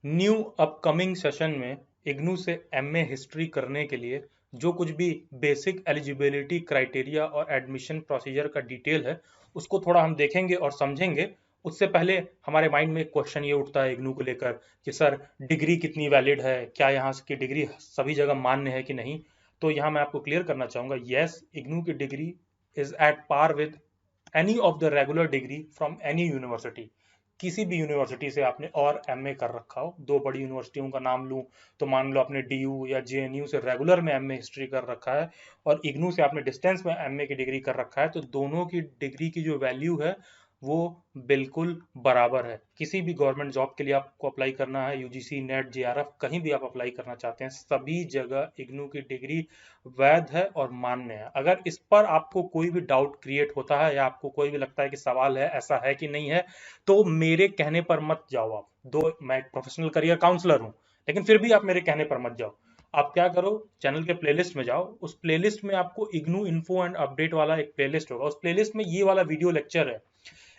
New upcoming session में इग्नू से MA history करने के लिए जो कुछ भी बेसिक एलिजिबिलिटी क्राइटेरिया और एडमिशन प्रोसीजर का डिटेल है उसको थोड़ा हम देखेंगे और समझेंगे। उससे पहले हमारे माइंड में एक क्वेश्चन ये उठता है इग्नू को लेकर कि सर डिग्री कितनी वैलिड है, क्या यहाँ की डिग्री सभी जगह मान्य है कि नहीं। तो यहाँ मैं आपको क्लियर करना चाहूँगा, यस, इग्नू की degree is at par with any of the regular degree from any university. किसी भी यूनिवर्सिटी से आपने और एमए कर रखा हो, दो बड़ी यूनिवर्सिटियों का नाम लूं तो मान लो आपने डीयू या जेएनयू से रेगुलर में एमए हिस्ट्री कर रखा है और इग्नू से आपने डिस्टेंस में एमए की डिग्री कर रखा है, तो दोनों की डिग्री की जो वैल्यू है वो बिल्कुल बराबर है। किसी भी गवर्नमेंट जॉब के लिए आपको अप्लाई करना है, यूजीसी नेट जेआरएफ कहीं भी आप अप्लाई करना चाहते हैं, सभी जगह इग्नू की डिग्री वैध है और मान्य है। अगर इस पर आपको कोई भी डाउट क्रिएट होता है या आपको कोई भी लगता है कि सवाल है ऐसा है कि नहीं है, तो मेरे कहने पर मत जाओ। आप दो, मैं एक प्रोफेशनल करियर काउंसलर हूं, लेकिन फिर भी आप मेरे कहने पर मत जाओ। आप क्या करो, चैनल के प्लेलिस्ट में जाओ, उस प्लेलिस्ट में आपको इग्नू इन्फो एंड अपडेट वाला एक प्लेलिस्ट होगा, उस प्लेलिस्ट में ये वाला वीडियो लेक्चर है।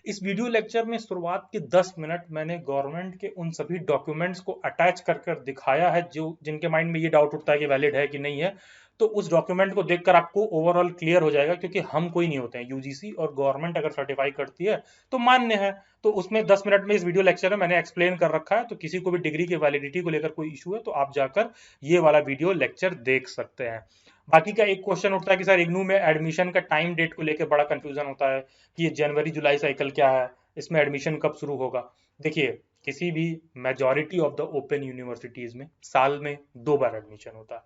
इस वीडियो लेक्चर में शुरुआत के 10 मिनट मैंने गवर्नमेंट के उन सभी डॉक्यूमेंट्स को अटैच कर कर दिखाया है जो जिनके माइंड में ये डाउट उठता है कि वैलिड है कि नहीं है। तो उस डॉक्यूमेंट को देखकर आपको ओवरऑल क्लियर हो जाएगा, क्योंकि हम कोई नहीं होते हैं, यूजीसी और गवर्नमेंट अगर सर्टिफाई करती है तो मान्य है। तो उसमें 10 मिनट में इस वीडियो लेक्चर में मैंने एक्सप्लेन कर रखा है, तो किसी को भी डिग्री की वैलिडिटी को लेकर कोई इशू है तो आप जाकर ये वाला वीडियो लेक्चर देख सकते हैं। बाकी का एक क्वेश्चन उठता है कि सर इग्नू में एडमिशन का टाइम डेट को लेकर बड़ा कंफ्यूजन होता है कि ये जनवरी जुलाई साइकिल क्या है, इसमें एडमिशन कब शुरू होगा। देखिए, किसी भी majority of the open universities में साल में 2 बार एडमिशन होता है,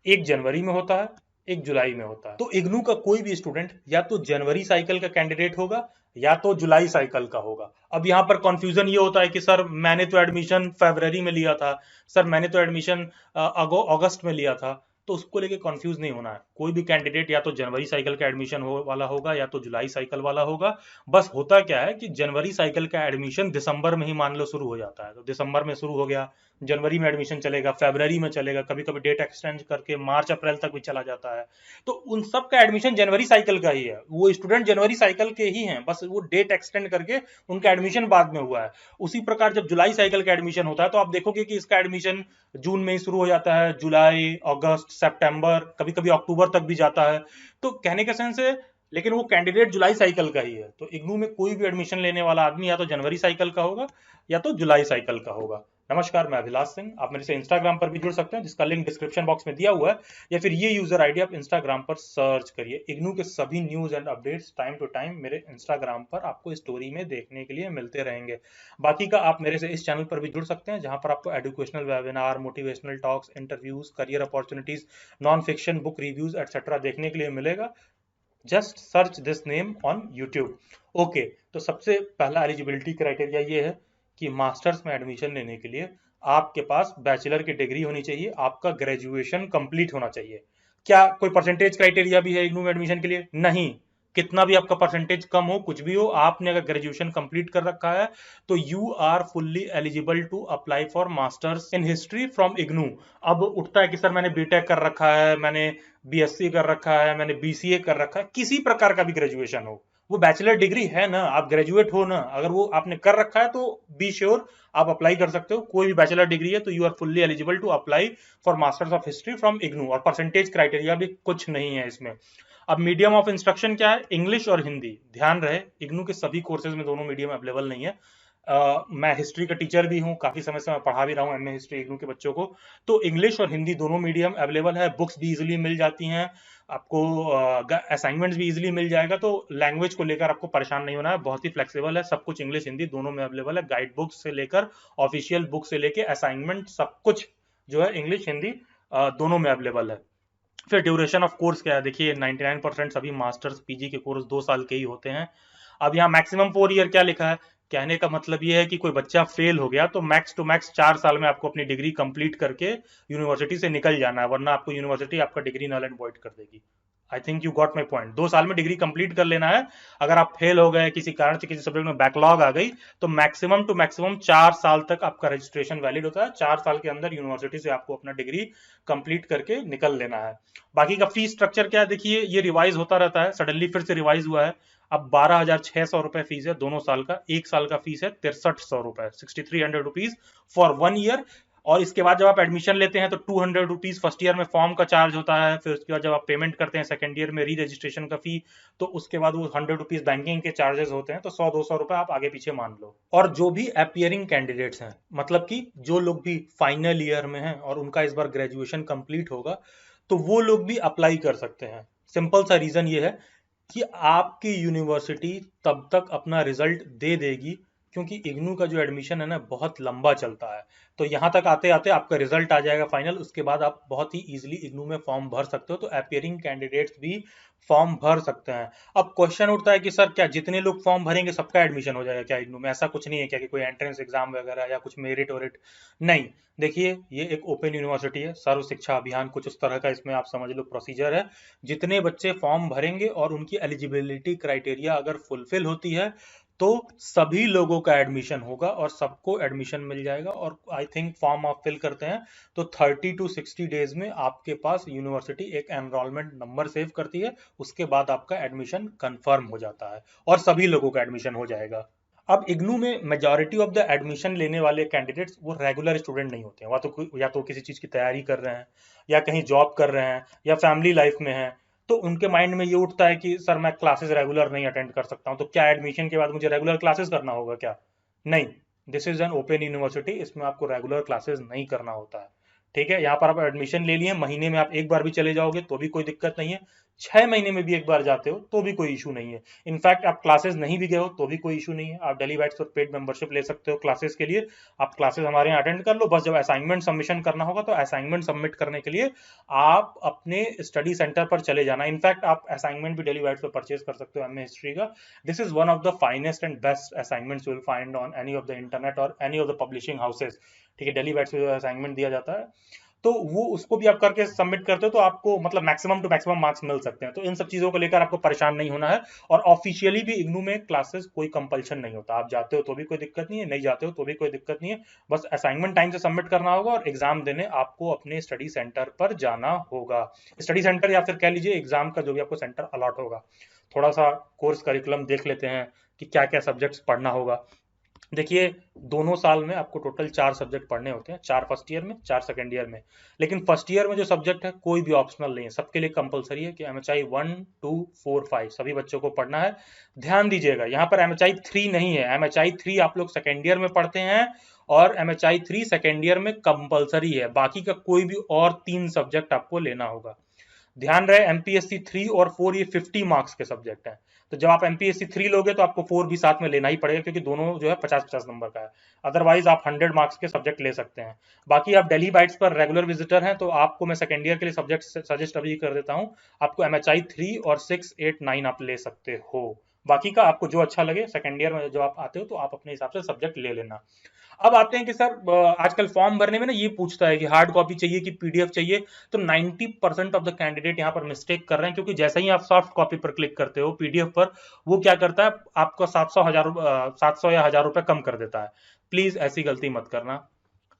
एक जनवरी में होता है, एक जुलाई में होता है। तो इग्नू का कोई भी स्टूडेंट या तो जनवरी साइकिल का कैंडिडेट होगा या तो जुलाई साइकिल का होगा। अब यहाँ पर कंफ्यूजन ये होता है कि सर मैंने तो एडमिशन फरवरी में लिया था, सर मैंने तो एडमिशन अगस्त में लिया था। तो उसको लेके कंफ्यूज नहीं होना है। कोई भी कैंडिडेट या तो जनवरी साइकिल का एडमिशन वाला होगा या तो जुलाई साइकिल वाला होगा। बस होता क्या है कि जनवरी साइकिल का एडमिशन दिसंबर में ही मान लो शुरू हो जाता है, तो दिसंबर में शुरू हो गया, जनवरी में एडमिशन चलेगा, फरवरी में चलेगा, कभी कभी डेट एक्सटेंड करके मार्च अप्रैल तक भी चला जाता है। तो उन सब का एडमिशन जनवरी साइकिल का ही है, वो स्टूडेंट जनवरी साइकिल के ही हैं, बस वो डेट एक्सटेंड करके उनका एडमिशन बाद में हुआ है। उसी प्रकार जब जुलाई साइकिल का एडमिशन होता है तो आप देखोगे कि इसका एडमिशन जून में ही शुरू हो जाता है, जुलाई, अगस्त, सितंबर, कभी कभी अक्टूबर तक भी जाता है। तो कहने का सेंस है, लेकिन वो कैंडिडेट जुलाई साइकिल का ही है। तो इग्नू में कोई भी एडमिशन लेने वाला आदमी या तो जनवरी साइकिल का होगा या तो जुलाई साइकिल का होगा। नमस्कार, मैं अभिलाष सिंह। आप मेरे से इंस्टाग्राम पर भी जुड़ सकते हैं, जिसका लिंक डिस्क्रिप्शन बॉक्स में दिया हुआ है, या फिर ये यूजर आईडी आप इंस्टाग्राम पर सर्च करिए। इग्नू के सभी news and updates time to time मेरे इंस्टाग्राम पर आपको स्टोरी में देखने के लिए मिलते रहेंगे। बाकी का आप मेरे से इस चैनल पर भी जुड़ सकते हैं, जहां पर आपको educational webinar, motivational talks, interviews, career opportunities, non fiction book reviews etcetera देखने के लिए मिलेगा। Just search this name on YouTube. Okay, तो सबसे पहला एलिजिबिलिटी क्राइटेरिया ये है कि मास्टर्स में एडमिशन लेने के लिए आपके पास बैचलर की डिग्री होनी चाहिए, आपका ग्रेजुएशन कंप्लीट होना चाहिए। क्या कोई परसेंटेज क्राइटेरिया भी है इग्नू में एडमिशन के लिए? नहीं। कितना भी आपका परसेंटेज कम हो, कुछ भी हो, आपने अगर ग्रेजुएशन कंप्लीट कर रखा है तो you are fully eligible to apply for masters in history from IGNOU. अब उठता है कि सर मैंने बीटेक कर रखा है, मैंने बीएससी कर रखा है, मैंने बीसीए कर रखा है, किसी प्रकार का भी ग्रेजुएशन हो, वो बैचलर डिग्री है ना, आप ग्रेजुएट हो ना, अगर वो आपने कर रखा है तो बी श्योर आप अप्लाई कर सकते हो। कोई भी बैचलर डिग्री है तो you are fully eligible to apply for masters of history from IGNOU, और परसेंटेज क्राइटेरिया भी कुछ नहीं है इसमें। अब मीडियम ऑफ इंस्ट्रक्शन क्या है? इंग्लिश और हिंदी। ध्यान रहे, इग्नू के सभी कोर्सेज में दोनों मीडियम अवेलेबल नहीं है। मैं हिस्ट्री का टीचर भी हूँ, काफी समय से मैं पढ़ा भी रहा हूँ एमए हिस्ट्री इग्नू के बच्चों को। तो इंग्लिश और हिंदी दोनों मीडियम अवेलेबल है, बुक्स भी इजीली मिल जाती हैं आपको, असाइनमेंट्स भी इजीली मिल जाएगा। तो लैंग्वेज को लेकर आपको परेशान नहीं होना है, बहुत ही फ्लेक्सिबल है, सब कुछ इंग्लिश हिंदी दोनों में अवेलेबल है। गाइड बुक्स से लेकर ऑफिशियल बुक से लेकर असाइनमेंट, सब कुछ जो है इंग्लिश हिंदी दोनों में अवेलेबल है। फिर ड्यूरेशन ऑफ कोर्स क्या है? देखिए 99% सभी मास्टर्स पीजी के कोर्स 2 साल के ही होते हैं। अब यहाँ मैक्सिमम 4 ईयर क्या लिखा है? कहने का मतलब ये है कि कोई बच्चा फेल हो गया तो मैक्स टू मैक्स 4 साल में आपको अपनी डिग्री कंप्लीट करके यूनिवर्सिटी से निकल जाना है, वरना आपको यूनिवर्सिटी आपका डिग्री नल एंड वॉइड कर देगी। I think you got my point. 2 साल में डिग्री कंप्लीट कर लेना है। अगर आप फेल हो गए किसी कारण से, किसी सब्जेक्ट में बैकलॉग आ गई, तो मैक्सिमम टू मैक्सिमम 4 साल तक आपका रजिस्ट्रेशन वैलिड होता है। 4 साल के अंदर यूनिवर्सिटी से आपको अपना डिग्री कंप्लीट करके निकल लेना है। बाकी का फीस स्ट्रक्चर क्या है? देखिए ये रिवाइज होता रहता है, सडनली फिर से रिवाइज हुआ है। अब 12,600 रुपए फीस है दोनों साल का, एक साल का फीस है 6300 रुपए, 6300 रुपीज फॉर 1 ईयर। और इसके बाद जब आप एडमिशन लेते हैं तो 200 रुपीज फर्स्ट ईयर में फॉर्म का चार्ज होता है, फिर उसके बाद जब आप पेमेंट करते हैं सेकंड ईयर में री रजिस्ट्रेशन का फी, तो उसके बाद वो 100 रुपीज बैंकिंग के चार्जेस होते हैं, तो 100-200 रुपए आप आगे पीछे मान लो। और जो भी अपियरिंग कैंडिडेट्स हैं, मतलब कि जो लोग भी फाइनल ईयर में हैं और उनका इस बार ग्रेजुएशन कंप्लीट होगा, तो वो लोग भी अप्लाई कर सकते हैं। सिंपल सा रीजन ये है कि आपकी यूनिवर्सिटी तब तक अपना रिजल्ट दे देगी, क्योंकि इग्नू का जो एडमिशन है ना बहुत लंबा चलता है। तो यहाँ तक आते आते आपका रिजल्ट आ जाएगा फाइनल, उसके बाद आप बहुत ही इजीली इग्नू में फॉर्म भर सकते हो। तो अपियरिंग कैंडिडेट्स भी फॉर्म भर सकते हैं। अब क्वेश्चन उठता है कि सर क्या जितने लोग फॉर्म भरेंगे सबका एडमिशन हो जाएगा क्या इग्नू में? ऐसा कुछ नहीं है क्या कि कोई एंट्रेंस एग्जाम वगैरह या कुछ मेरिट वेरिट? नहीं। देखिए, ये एक ओपन यूनिवर्सिटी है, सर्व शिक्षा अभियान कुछ उस तरह का इसमें आप समझ लो प्रोसीजर है। जितने बच्चे फॉर्म भरेंगे और उनकी एलिजिबिलिटी क्राइटेरिया अगर फुलफिल होती है, तो सभी लोगों का एडमिशन होगा और सबको एडमिशन मिल जाएगा। और आई थिंक फॉर्म आप फिल करते हैं तो 30 to 60 डेज में आपके पास यूनिवर्सिटी एक एनरोलमेंट नंबर सेव करती है, उसके बाद आपका एडमिशन कंफर्म हो जाता है और सभी लोगों का एडमिशन हो जाएगा। अब इग्नू में मेजॉरिटी ऑफ द एडमिशन लेने वाले कैंडिडेट्स वो रेगुलर स्टूडेंट नहीं होते हैं, या तो किसी चीज की तैयारी कर रहे हैं, या कहीं जॉब कर रहे हैं, या फैमिली लाइफ में हैं। तो उनके माइंड में ये उठता है कि सर मैं क्लासेस रेगुलर नहीं अटेंड कर सकता हूँ, तो क्या एडमिशन के बाद मुझे रेगुलर क्लासेस करना होगा क्या? नहीं। This is an open university, इसमें आपको रेगुलर क्लासेस नहीं करना होता है। ठीक है, यहाँ पर आप एडमिशन ले लिए, महीने में आप एक बार भी चले जाओगे तो भी कोई दिक्कत नहीं है, 6 महीने में भी एक बार जाते हो तो भी कोई इशू नहीं है। इनफैक्ट आप क्लासेस नहीं भी गए हो तो भी कोई इशू नहीं है, आप डेली बैट्स पर पेड मेंबरशिप ले सकते हो क्लासेस के लिए। आप क्लासेस हमारे यहाँ अटेंड कर लो, बस जब असाइनमेंट सबमिशन करना होगा तो असाइनमेंट सबमिट करने के लिए आप अपने स्टडी सेंटर पर चले जाना। इनफैक्ट आप असाइनमेंट भी डेली बैट्स पर परचेज कर सकते हो एमए हिस्ट्री का। This is one of the finest and best assignments you will find on any of the internet और any of the publishing houses. ठीक है, डेली बैट्स पे जो असाइनमेंट दिया जाता है, तो वो उसको भी आप करके सबमिट करते हो तो आपको मतलब मैक्सिमम टू मैक्सिमम मार्क्स मिल सकते हैं। तो इन सब चीजों को लेकर आपको परेशान नहीं होना है। और ऑफिशियली भी इग्नू में क्लासेस कोई कंपलशन नहीं होता, आप जाते हो तो भी कोई दिक्कत नहीं है, नहीं जाते हो तो भी कोई दिक्कत नहीं है। बस असाइनमेंट टाइम से सबमिट करना होगा और एग्जाम देने आपको अपने स्टडी सेंटर पर जाना होगा। स्टडी सेंटर या फिर कह लीजिए एग्जाम का जो भी आपको सेंटर अलॉट होगा। थोड़ा सा कोर्स करिकुलम देख लेते हैं कि क्या क्या सब्जेक्ट्स पढ़ना होगा। देखिए, दोनों साल में आपको टोटल 4 सब्जेक्ट पढ़ने होते हैं, 4 फर्स्ट ईयर में, 4 सेकंड ईयर में। लेकिन फर्स्ट ईयर में जो सब्जेक्ट है कोई भी ऑप्शनल नहीं है, सबके लिए कंपलसरी है कि एमएचआई 1, 2, 4, 5 सभी बच्चों को पढ़ना है। ध्यान दीजिएगा, यहाँ पर एमएचआई 3 नहीं है, एमएचआई 3 आप लोग सेकेंड ईयर में पढ़ते हैं और एमएचआई 3 सेकेंड ईयर में कंपलसरी है। बाकी का कोई भी और 3 सब्जेक्ट आपको लेना होगा। ध्यान रहे, एमपीएससी 3 और 4 ये 50 मार्क्स के सब्जेक्ट हैं। तो जब आप एमपीएससी 3 लोगे तो आपको 4 भी साथ में लेना ही पड़ेगा, क्योंकि दोनों जो है 50-50 नंबर का है। अदरवाइज आप 100 मार्क्स के सब्जेक्ट ले सकते हैं। बाकी आप डेली बाइट्स पर रेगुलर विजिटर हैं तो आपको मैं सेकेंड ईयर के लिए सब्जेक्ट सजेस्ट अभी कर देता हूँ। आपको एमएचआई 3 और 6, 8, 9 आप ले सकते हो। बाकी का आपको जो अच्छा लगे, सेकेंड ईयर में जो आप आते हो तो आप अपने हिसाब से सब्जेक्ट ले लेना। अब आते हैं कि सर आजकल फॉर्म भरने में ना ये पूछता है कि हार्ड कॉपी चाहिए कि पीडीएफ चाहिए। तो 90% ऑफ द कैंडिडेट यहाँ पर मिस्टेक कर रहे हैं, क्योंकि जैसे ही आप सॉफ्ट कॉपी पर क्लिक करते हो पीडीएफ पर, वो क्या करता है आपको 700 या 1000 रुपए कम कर देता है। प्लीज ऐसी गलती मत करना।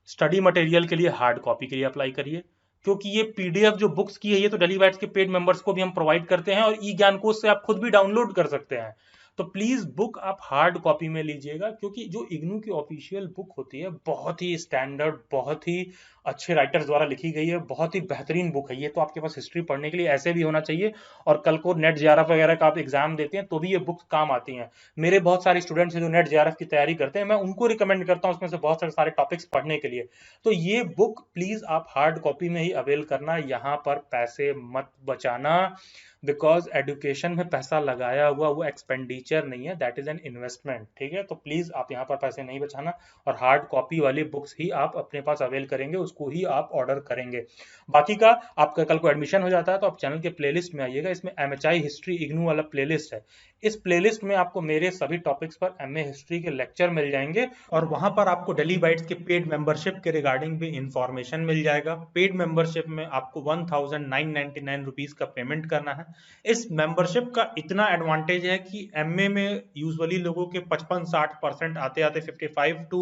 स्टडी मटेरियल के लिए हार्ड कॉपी के लिए अप्लाई करिए, क्योंकि ये पीडीएफ जो बुक्स की है ये तो डेली बैट्स के पेड मेंबर्स को भी हम प्रोवाइड करते हैं और ई ज्ञान कोश से आप खुद भी डाउनलोड कर सकते हैं। तो प्लीज बुक आप हार्ड कॉपी में लीजिएगा, क्योंकि जो इग्नू की ऑफिशियल बुक होती है बहुत ही स्टैंडर्ड, बहुत ही अच्छे राइटर्स द्वारा लिखी गई है, बहुत ही बेहतरीन बुक है ये। तो आपके पास हिस्ट्री पढ़ने के लिए ऐसे भी होना चाहिए, और कल को नेट जेआरएफ वगैरह का आप एग्जाम देते हैं तो भी ये बुक्स काम आती हैं। मेरे बहुत सारे स्टूडेंट्स हैं जो नेट जेआरएफ की तैयारी करते हैं, मैं उनको रिकमेंड करता हूँ उसमें से बहुत सारे टॉपिक्स पढ़ने के लिए। तो ये बुक प्लीज आप हार्ड कॉपी में ही अवेल करना, यहाँ पर पैसे मत बचाना। बिकॉज एडुकेशन में पैसा लगाया हुआ वो एक्सपेंडिचर नहीं है, दैट इज एन इन्वेस्टमेंट। ठीक है, तो प्लीज आप यहाँ पर पैसे नहीं बचाना, और हार्ड कॉपी वाली बुक्स ही आप अपने पास अवेल करेंगे, उसको ही आप ऑर्डर करेंगे। बाकी का आपका कल को एडमिशन हो जाता है तो आप चैनल के प्लेलिस्ट में आइएगा, इसमें एमएचआई हिस्ट्री इग्नू वाला प्लेलिस्ट है। इस प्लेलिस्ट में आपको मेरे सभी टॉपिक्स पर एमए हिस्ट्री के लेक्चर मिल जाएंगे, और वहां पर आपको डेली बाइट्स के पेड मेंबरशिप के रिगार्डिंग भी इंफॉर्मेशन मिल जाएगा। पेड मेंबरशिप में आपको 1999 रुपीज का पेमेंट करना है। इस मेंबरशिप का इतना एडवांटेज है कि एमए में यूजुअली लोगों के 55-60% आते आते 55 to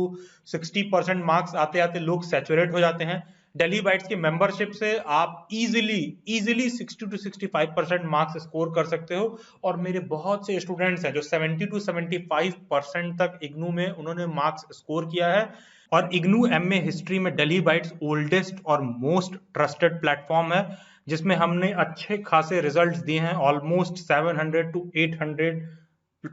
60% मार्क्स आते आते लोग सैचुरेट हो जाते हैं। दिल्ली बाइट्स की मेंबरशिप से आप इजीली 60 to 65% मार्क्स स्कोर कर सकते हो। और मेरे बहुत से स्टूडेंट्स हैं जो 70 to 75% तक इग्नू में उन्होंने मार्क्स स्कोर किया है। और इग्नू एमए हिस्ट्री में दिल्ली बाइट्स ओल्डेस्ट और मोस्ट ट्रस्टेड प्लेटफॉर्म है, जिसमें हमने अच्छे खासे रिजल्ट्स दिए हैं। Almost 700 to 800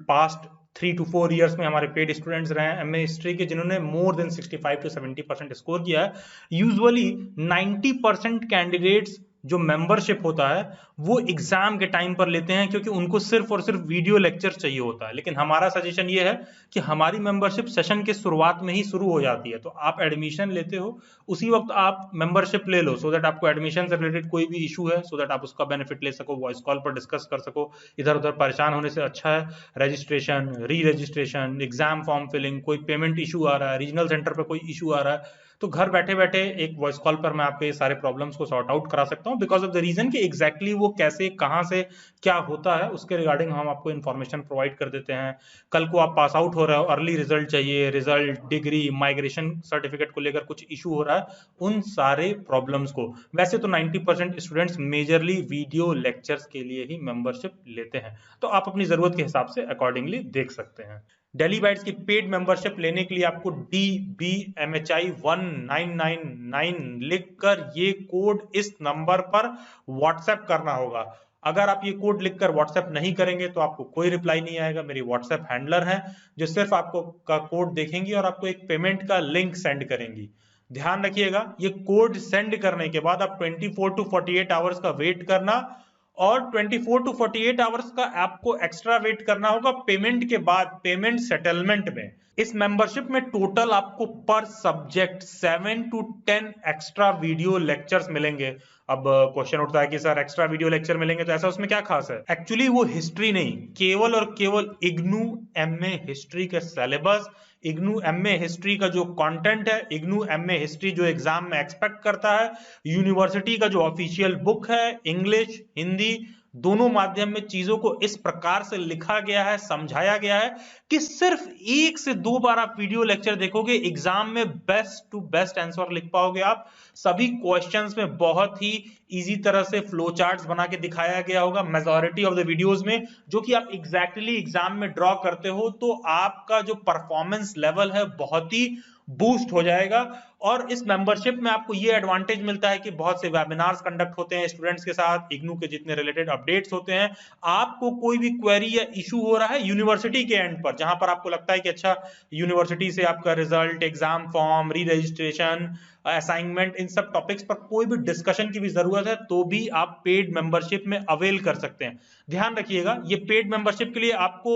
past 3 to 4 years में हमारे पेड स्टूडेंट्स रहे हैं एमए हिस्ट्री के, जिन्होंने मोर देन 65 to 70% स्कोर किया है। यूजुअली 90% कैंडिडेट्स जो मेंबरशिप होता है वो एग्जाम के टाइम पर लेते हैं, क्योंकि उनको सिर्फ और सिर्फ वीडियो लेक्चर चाहिए होता है। लेकिन हमारा सजेशन ये है कि हमारी मेंबरशिप सेशन के शुरुआत में ही शुरू हो जाती है, तो आप एडमिशन लेते हो उसी वक्त आप मेंबरशिप ले लो, सो दैट आपको एडमिशन से रिलेटेड कोई भी इशू है, सो दैट आप उसका बेनिफिट ले सको, वॉइस कॉल पर डिस्कस कर सको। इधर उधर परेशान होने से अच्छा है registration, re registration, exam form filling, कोई पेमेंट इशू आ रहा है, रीजनल सेंटर पर कोई इशू आ रहा है, तो घर बैठे बैठे एक वॉइस कॉल पर मैं आपके सारे प्रॉब्लम्स को सॉर्ट आउट करा सकता हूं, बिकॉज ऑफ द रीजन कि एग्जैक्टली वो कैसे कहां से क्या होता है उसके रिगार्डिंग हम आपको इन्फॉर्मेशन प्रोवाइड कर देते हैं। कल को आप पास आउट हो रहे हो, अर्ली रिजल्ट चाहिए, रिजल्ट, डिग्री, माइग्रेशन सर्टिफिकेट को लेकर कुछ इशू हो रहा है, उन सारे प्रॉब्लम्स को, वैसे तो 90% स्टूडेंट्स मेजरली वीडियो लेक्चर्स के लिए ही मेंबरशिप लेते हैं, तो आप अपनी जरूरत के हिसाब से अकॉर्डिंगली देख सकते हैं। दिल्ली बाइट्स की पेड मेंबरशिप लेने के लिए आपको DBMHI 1999 लिखकर ये कोड इस नंबर पर व्हाट्सएप करना होगा। अगर आप ये कोड लिखकर व्हाट्सएप नहीं करेंगे तो आपको कोई रिप्लाई नहीं आएगा। मेरी व्हाट्सएप हैंडलर है जो सिर्फ आपको का कोड देखेंगी और आपको एक पेमेंट का लिंक सेंड करेंगी। ध्यान रखिएगा, ये कोड सेंड करने के बाद आप 24 to 48 आवर्स का वेट करना, और 24 to 48 आवर्स का आपको एक्स्ट्रा वेट करना होगा पेमेंट के बाद, पेमेंट सेटलमेंट में। इस मेंबरशिप में टोटल आपको पर subject 7 to 10 extra video lectures मिलेंगे। अब क्वेश्चन उठता है कि सर एक्स्ट्रा वीडियो लेक्चर मिलेंगे तो ऐसा उसमें क्या खास है? एक्चुअली वो हिस्ट्री नहीं, केवल और केवल इग्नू एमए हिस्ट्री के सिलेबस, इग्नू एमए हिस्ट्री का जो कंटेंट है, इग्नू एमए हिस्ट्री जो एग्जाम में एक्सपेक्ट करता है, यूनिवर्सिटी का जो ऑफिशियल बुक है, इंग्लिश हिंदी दोनों माध्यम में चीजों को इस प्रकार से लिखा गया है, समझाया गया है कि सिर्फ 1 से 2 बार आप वीडियो लेक्चर देखोगे, एग्जाम में बेस्ट टू बेस्ट आंसर लिख पाओगे आप। सभी क्वेश्चंस में बहुत ही इजी तरह से फ्लो चार्ट्स बना के दिखाया गया होगा मेजॉरिटी ऑफ द वीडियोस में, जो कि आप एग्जैक्टली एग्जाम में ड्रॉ करते हो तो आपका जो परफॉर्मेंस लेवल है बहुत ही बूस्ट हो जाएगा। और इस मेंबरशिप में आपको ये एडवांटेज मिलता है कि बहुत से वेबिनार्स कंडक्ट होते हैं स्टूडेंट्स के साथ, इग्नू के जितने रिलेटेड अपडेट्स होते हैं। आपको कोई भी क्वेरी या इशू हो रहा है यूनिवर्सिटी के एंड पर, जहां पर आपको लगता है कि अच्छा यूनिवर्सिटी से आपका result, exam form, re registration, assignment, इन सब टॉपिक्स पर कोई भी डिस्कशन की भी जरूरत है तो भी आप पेड मेंबरशिप में अवेल कर सकते हैं। ध्यान रखिएगा, ये पेड मेंबरशिप के लिए आपको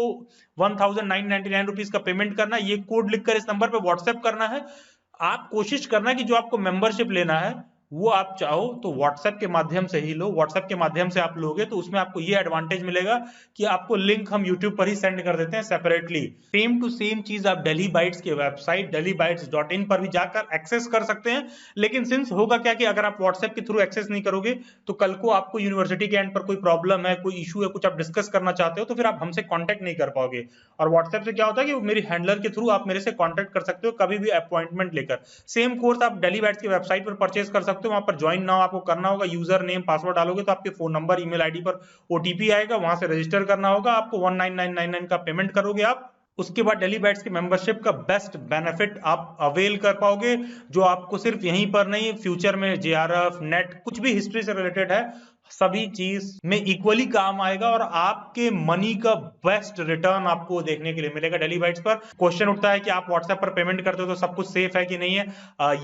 1999 रुपीज का पेमेंट करना है, ये कोड लिखकर इस नंबर पर व्हाट्सएप करना है। आप कोशिश करना कि जो आपको मेंबरशिप लेना है वो आप चाहो तो व्हाट्सएप के माध्यम से ही लो। व्हाट्सएप के माध्यम से आप लोगे तो उसमें आपको ये एडवांटेज मिलेगा कि आपको लिंक हम यूट्यूब पर ही सेंड कर देते हैं सेपरेटली। सेम टू सेम चीज आप दिल्ली बाइट्स की वेबसाइट delhibytes.in पर भी जाकर एक्सेस कर सकते हैं। लेकिन सिंस होगा क्या कि अगर आप व्हाट्सएप के थ्रू एक्सेस नहीं करोगे तो कल को आपको यूनिवर्सिटी के एंड पर कोई प्रॉब्लम है, कोई इशू है, कुछ आप डिस्कस करना चाहते हो तो फिर आप हमसे कॉन्टेक्ट नहीं कर पाओगे। और व्हाट्सएप से क्या होता है कि मेरी हैंडलर के थ्रू आप मेरे से कॉन्टेक्ट कर सकते हो कभी भी अपॉइंटमेंट लेकर। सेम कोर्स आप दिल्ली बाइट्स की वेबसाइट पर परचेज कर सकते हो, वहां पर ज्वाइन नाउ आपको करना होगा, यूजर नेम पासवर्ड डालोगे तो आपके फोन नंबर ईमेल आईडी पर ओटीपी आएगा, वहां से रजिस्टर करना होगा, आपको 19999 का पेमेंट करोगे आप। उसके बाद दिल्ली बाइट्स की मेंबरशिप का बेस्ट बेनिफिट आप अवेल कर पाओगे, जो आपको सिर्फ यहीं पर नहीं, फ्यूचर में जेआरएफ, नेट, कुछ भी हिस्ट्री से रिलेटेड है सभी चीज में इक्वली काम आएगा और आपके मनी का बेस्ट रिटर्न आपको देखने के लिए मिलेगा दिल्ली बाइट्स पर। क्वेश्चन उठता है कि आप व्हाट्सएप पर पेमेंट करते हो तो सब कुछ सेफ है कि नहीं है?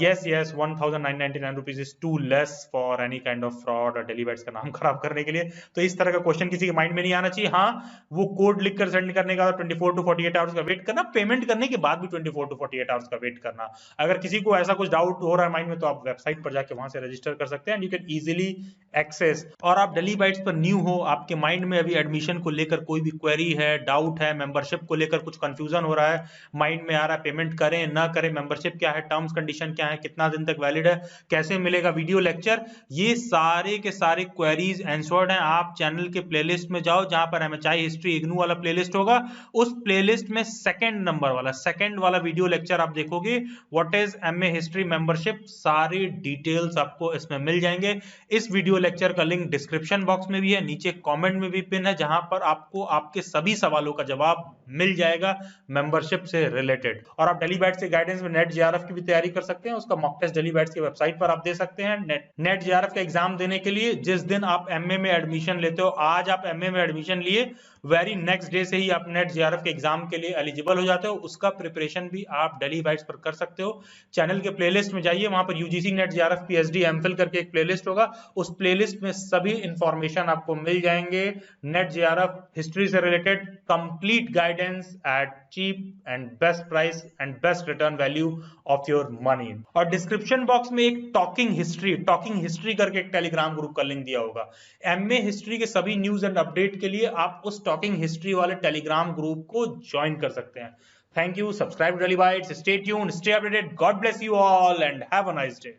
Yes 1999 rupees is too less for any kind of fraud और दिल्ली बाइट्स का नाम खराब करने के लिए, तो इस तरह का क्वेश्चन किसी के माइंड में नहीं आना चाहिए। हाँ, वो कोड लिखकर सेंड करने का 24 to 48 आवर्स का वेट करना, पेमेंट करने के बाद भी 24 to 48 आवर्स का वेट करना। अगर किसी को ऐसा कुछ डाउट हो रहा है माइंड में तो आप वेबसाइट पर जाके वहां से रजिस्टर कर सकते हैं and you can easily access और आप डेली बाइट्स पर न्यू हो, आपके माइंड में अभी एडमिशन को लेकर कोई भी क्वेरी है, डाउट है, मेंबरशिप को लेकर कुछ कंफ्यूजन हो रहा है, माइंड में आ रहा है पेमेंट करें ना करें, मेंबरशिप क्या है, टर्म्स कंडीशन क्या है, कितना दिन तक वैलिड है, कैसे मिलेगा वीडियो लेक्चर, ये सारे के सारे क्वेरीज आंसर्ड हैं। आप चैनल के प्लेलिस्ट में जाओ, जहां पर एमएचआई हिस्ट्री इग्नू वाला प्लेलिस्ट होगा, उस प्लेलिस्ट में सेकंड वाला वीडियो लेक्चर आप देखोगे, what is MA history membership, सारी डिटेल्स आपको इसमें मिल जाएंगे। इस वीडियो लेक्चर का लिंक डिस्क्रिप्शन बॉक्स में भी है, नीचे कमेंट में भी पिन है, जहां पर आपको आपके सभी सवालों का जवाब मिल जाएगा मेंबरशिप से रिलेटेड। और आप डेली बैच से गाइडेंस में नेट जेआरएफ की भी तैयारी कर सकते हैं, उसका मॉक टेस्ट डेली बैच की वेबसाइट पर आप दे सकते हैं। नेट जेआरएफ का एग्जाम देने के लिए जिस दिन आप एमए में एडमिशन लेते हो, आज आप एमए में एडमिशन लिए, वेरी नेक्स्ट डे से ही आप नेट जेआरएफ के एग्जाम के लिए एलिजिबल हो जाते हो। उसका प्रिपरेशन भी आप डेली बैच पर कर सकते हो। चैनल के प्लेलिस्ट में जाइए, वहां पर UGC net JRF PhD MPhil करके एक प्लेलिस्ट होगा, उस प्लेलिस्ट में सभी इंफॉर्मेशन आपको मिल जाएंगे, नेट जेआरएफ हिस्ट्री से related complete guidance at cheap and best price and best return value of your money. और डिस्क्रिप्शन बॉक्स में एक टॉकिंग हिस्ट्री करके एक टेलीग्राम ग्रुप का लिंक दिया होगा। एमए हिस्ट्री के सभी न्यूज एंड अपडेट के लिए आप उस टॉकिंग हिस्ट्री वाले टेलीग्राम ग्रुप को ज्वाइन कर सकते हैं। Thank you, subscribe daily bytes, stay tuned, stay updated, God bless you all and have a nice day.